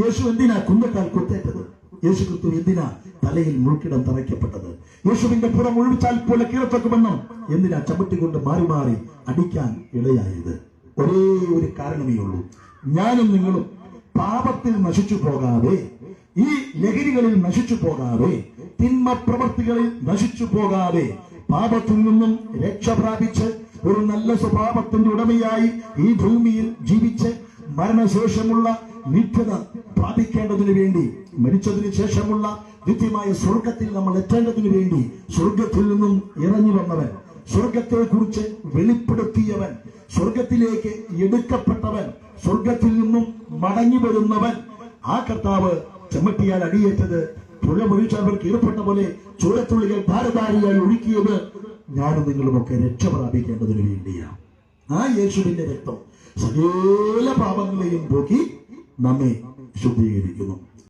യേശു എന്തിനാ കുന്തത്താൽ കുത്തേറ്റത്? യേശു ക്രിസ്തു എന്തിനാ തലയിൽ മുൾക്കിടം തറയ്ക്കപ്പെട്ടത്? യേശുവിന്റെ പുറം ഒഴിച്ചാൽ പോലെ കീഴത്തക്കുമെന്നും എന്തിനാ ചവിട്ടിക്കൊണ്ട് മാറി മാറി അടിക്കാൻ ഇടയായത്? ഒരേ ഒരു കാരണമേ ഉള്ളൂ. ഞാനും നിങ്ങളും പാപത്തിൽ നശിച്ചു പോകാതെ, ഈ ലഹരികളിൽ നശിച്ചു പോകാതെ, തിന്മ പ്രവൃത്തികളിൽ നശിച്ചു പോകാതെ, പാപത്തിൽ നിന്നും രക്ഷ പ്രാപിച്ച് ഒരു നല്ല സ്വഭാവത്തിന്റെ ഉടമയായി ഈ ഭൂമിയിൽ ജീവിച്ച് മരണശേഷമുള്ള നിത്യത പ്രാപിക്കേണ്ടതിനു വേണ്ടി, മരിച്ചതിന് ശേഷമുള്ള നിത്യമായ സ്വർഗത്തിൽ നമ്മൾ എത്തേണ്ടതിനു വേണ്ടി സ്വർഗത്തിൽ നിന്നും ഇറങ്ങി വന്നവൻ, സ്വർഗത്തെ കുറിച്ച് വെളിപ്പെടുത്തിയവൻ, സ്വർഗത്തിലേക്ക് എടുക്കപ്പെട്ടവൻ, സ്വർഗത്തിൽ നിന്നും മടങ്ങി വരുന്നവൻ, ആ കർത്താവ് ചെമ്മട്ടിയാൽ അടിയേറ്റത്, പുഴ മുറിച്ചവർക്ക് ഈർപ്പെട്ട പോലെ ചോരത്തുള്ളികൾ ധാരധാരിയായി ഒഴുക്കിയത് ഞാനും നിങ്ങളുമൊക്കെ രക്ഷ പ്രാപിക്കേണ്ടതിനു വേണ്ടിയാണ്. ആ യേശുവിന്റെ രക്തം സകല പാപങ്ങളെയും പോക്കി നമ്മെ ശുദ്ധീകരിക്കുന്നു.